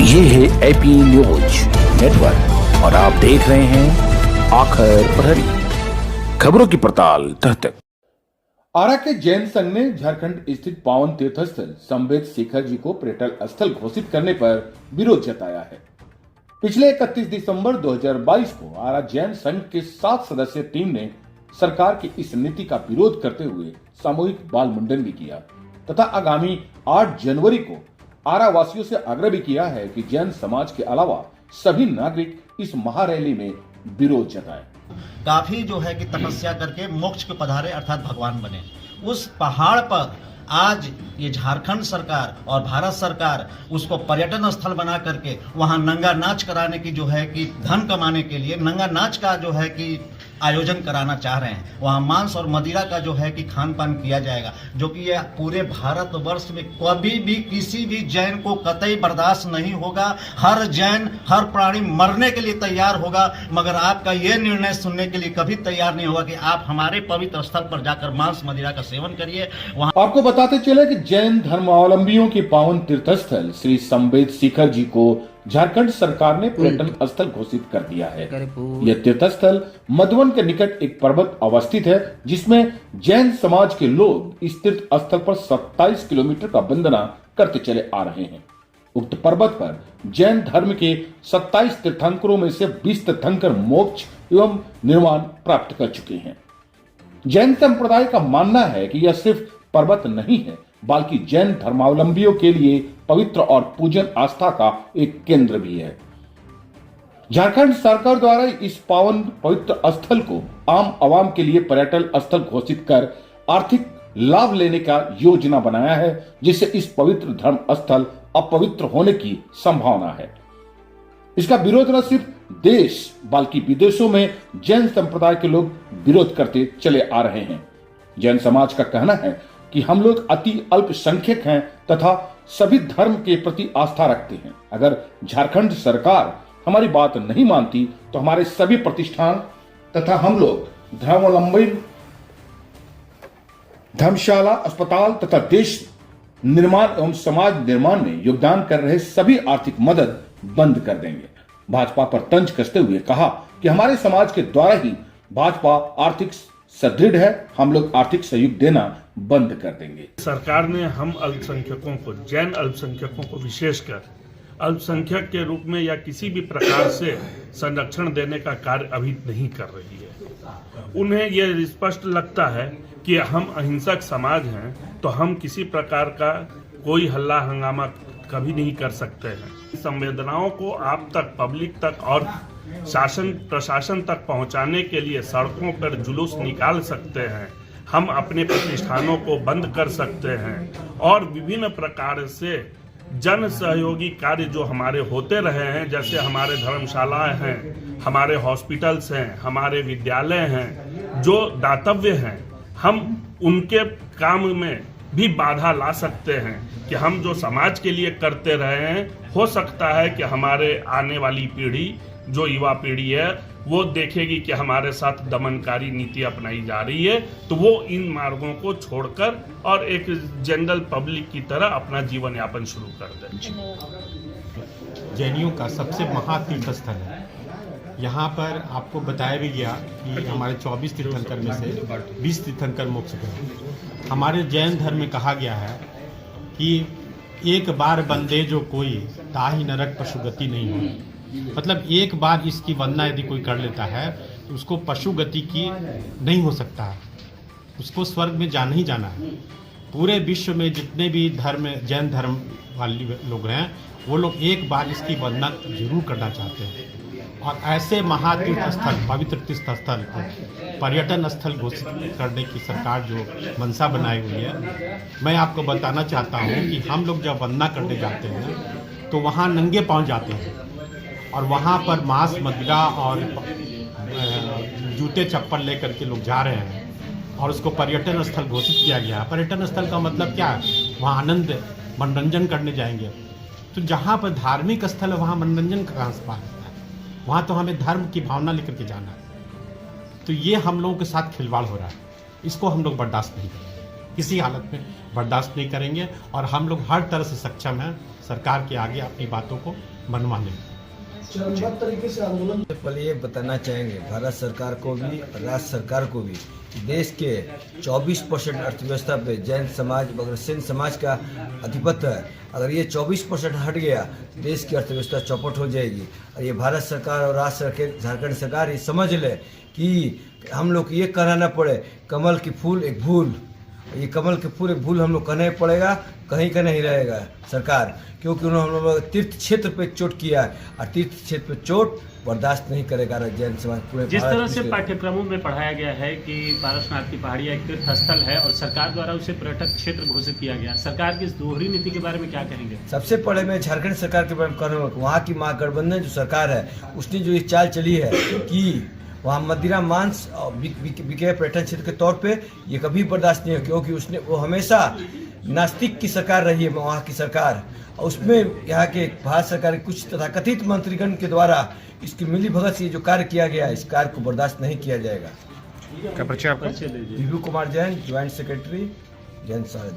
ये है AP news network और आप देख रहे हैं आखिर प्रहरी, खबरों की पड़ताल तह तक। आरा के जैन संघ ने झारखंड स्थित पावन तीर्थस्थल संवेद शिखर जी को पर्यटन स्थल घोषित करने पर विरोध जताया है। पिछले 31 दिसंबर 2022 को आरा जैन संघ के 7 सदस्यीय टीम ने सरकार की इस नीति का विरोध करते हुए सामूहिक बाल मुंडन भी किया तथा आगामी 8 जनवरी को आरा वासियों से आग्रह भी किया है कि जैन समाज के अलावा सभी नागरिक इस महारैली में विरोध जताएं। काफी जो है कि तपस्या करके मोक्ष को पधारे अर्थात भगवान बने। उस पहाड़ पर आज ये झारखंड सरकार और भारत सरकार उसको पर्यटन स्थल बना करके वहां नंगा नाच कराने की जो है कि धन कमाने के लिए नंगा नाच का जो है कि आयोजन कराना चाह रहे हैं। वहां मांस और मदिरा का जो है कि खान पान किया जाएगा, जो कि ये पूरे भारतवर्ष में कभी भी किसी भी जैन को कतई बर्दाश्त नहीं होगा। हर जैन हर प्राणी मरने के लिए तैयार होगा, मगर आपका ये निर्णय सुनने के लिए कभी तैयार नहीं होगा कि आप हमारे पवित्र स्थल पर जाकर मांस मदिरा का सेवन करिए। वहां आपको बताते चले कि जैन धर्मावलंबियों के पावन तीर्थस्थल श्री संवेद शिखर जी को झारखंड सरकार ने पर्यटन स्थल घोषित कर दिया है। यह तीर्थस्थल मधुबन के निकट एक पर्वत अवस्थित है, जिसमें जैन समाज के लोग इस तीर्थ स्थल पर 27 किलोमीटर का वंदना करते चले आ रहे हैं। उक्त पर्वत पर जैन धर्म के 27 तीर्थंकरों में से 20 तीर्थंकर मोक्ष एवं निर्वाण प्राप्त कर चुके हैं। जैन संप्रदाय का मानना है कि यह सिर्फ पर्वत नहीं है, बल्कि जैन धर्मावलंबियों के लिए पवित्र और पूजन आस्था का एक केंद्र भी है। झारखंड सरकार द्वारा इस पावन पवित्र स्थल को आम आवाम के लिए पर्यटन स्थल घोषित कर आर्थिक लाभ लेने का योजना बनाया है, जिससे इस पवित्र धर्म स्थल अपवित्र होने की संभावना है। इसका विरोध न सिर्फ देश बल्कि विदेशों में जैन संप्रदाय के लोग विरोध करते चले आ रहे हैं। जैन समाज का कहना है कि हम लोग अति अल्पसंख्यक हैं तथा सभी धर्म के प्रति आस्था रखते हैं। अगर झारखंड सरकार हमारी बात नहीं मानती तो हमारे सभी प्रतिष्ठान तथा हम लोग धर्मावलंबी धर्मशाला, अस्पताल तथा देश निर्माण एवं समाज निर्माण में योगदान कर रहे सभी आर्थिक मदद बंद कर देंगे। भाजपा पर तंज कसते हुए कहा कि हमारे समाज के द्वारा ही भाजपा आर्थिक सुदृढ़ है, हम लोग आर्थिक सहयोग देना बंद कर देंगे। सरकार ने हम अल्पसंख्यकों को, जैन अल्पसंख्यकों को विशेषकर अल्पसंख्यक के रूप में या किसी भी प्रकार से संरक्षण देने का कार्य अभी नहीं कर रही है। उन्हें यह स्पष्ट लगता है कि हम अहिंसक समाज हैं, तो हम किसी प्रकार का कोई हल्ला हंगामा कभी नहीं कर सकते हैं। संवेदनाओं को आप तक, पब्लिक तक और शासन प्रशासन तक पहुंचाने के लिए सड़कों पर जुलूस निकाल सकते हैं, हम अपने प्रतिष्ठानों को बंद कर सकते हैं और विभिन्न प्रकार से जन सहयोगी कार्य जो हमारे होते रहे हैं, जैसे हमारे धर्मशालाएं हैं, हमारे हॉस्पिटल्स हैं, हमारे विद्यालय हैं, जो दातव्य हैं, हम उनके काम में भी बाधा ला सकते हैं कि हम जो समाज के लिए करते रहे हैं, हो सकता है कि हमारे आने वाली पीढ़ी, जो युवा पीढ़ी है, वो देखेगी कि हमारे साथ दमनकारी नीति अपनाई जा रही है, तो वो इन मार्गों को छोड़कर और एक जनरल पब्लिक की तरह अपना जीवन यापन शुरू कर दे। जैनियों का सबसे महातीर्थ स्थल है। यहाँ पर आपको बताया भी गया कि हमारे 24 तीर्थंकर में से 20 तीर्थंकर मोक्ष गए। हमारे जैन धर्म में कहा गया है कि एक बार बंदे जो कोई, ताहि नरक पशुगति नहीं हो। मतलब एक बार इसकी वंदना यदि कोई कर लेता है तो उसको पशु गति की नहीं हो सकता है, उसको स्वर्ग में जाना ही जाना है। पूरे विश्व में जितने भी धर्म, जैन धर्म वाले लोग हैं, वो लोग एक बार इसकी वंदना जरूर करना चाहते हैं। और ऐसे महातीर्थ स्थल, पवित्र तीर्थ स्थल को पर्यटन स्थल घोषित करने की सरकार जो मंशा बनाई हुई है, मैं आपको बताना चाहता हूँ कि हम लोग जब वंदना करने जाते हैं तो वहाँ नंगे पाँव जाते हैं और वहाँ पर मांस, मदिरा और जूते चप्पल लेकर के लोग जा रहे हैं और उसको पर्यटन स्थल घोषित किया गया। पर्यटन स्थल का मतलब क्या है? वहाँ आनंद मनोरंजन करने जाएंगे। तो जहाँ पर धार्मिक स्थल है वहाँ मनोरंजन का कहाँ से पार होता है? वहाँ तो हमें धर्म की भावना लेकर के जाना है। तो ये हम लोगों के साथ खिलवाड़ हो रहा है, इसको हम लोग बर्दाश्त नहीं करेंगे, किसी हालत में बर्दाश्त नहीं करेंगे। और हम लोग हर तरह से सक्षम हैं सरकार के आगे अपनी बातों को मनवा लें। पहले ये बताना चाहेंगे भारत सरकार को भी और राज्य सरकार को भी कि देश के 24% अर्थव्यवस्था पे जैन समाज मगर सेन समाज का आधिपत्य है। अगर ये 24% हट गया देश की अर्थव्यवस्था चौपट हो जाएगी। और ये भारत सरकार और राज्य सरकार झारखंड सरकार ये समझ ले कि हम लोग ये कहना न पड़े कमल की फूल एक भूल। ये कमल के फूल एक भूल हम लोग कहना ही पड़ेगा, कहीं का नहीं रहेगा सरकार, क्योंकि उन्होंने हम लोग तीर्थ क्षेत्र पे चोट किया है और तीर्थ क्षेत्र पे चोट बर्दाश्त नहीं करेगा जैन समाज पूरे। जिस तरह से पाठ्यक्रमों में पढ़ाया गया है कि पारसनाथ की पहाड़ियाँ एक तीर्थ स्थल है और सरकार द्वारा उसे पर्यटक क्षेत्र घोषित किया गया, सरकार की इस दोहरी नीति के बारे में क्या कहेंगे? सबसे पहले मैं झारखंड सरकार के बारे में कह रहा हूँ, वहाँ की महागठबंधन जो सरकार है उसने जो ये चाल चली है कि वहाँ मदिरा मांस बिके पर्यटन क्षेत्र के तौर पे, ये कभी बर्दाश्त नहीं है, क्योंकि उसने वो हमेशा नास्तिक की सरकार रही है वहाँ की सरकार। और उसमें यहाँ के भारत सरकार के कुछ तथाकथित मंत्रीगण के द्वारा इसकी मिली भगत से जो कार्य किया गया इस कार्य को बर्दाश्त नहीं किया जाएगा। क्या परिचय आपका? विभू कुमार जैन, ज्वाइंट सेक्रेटरी जैन समाज।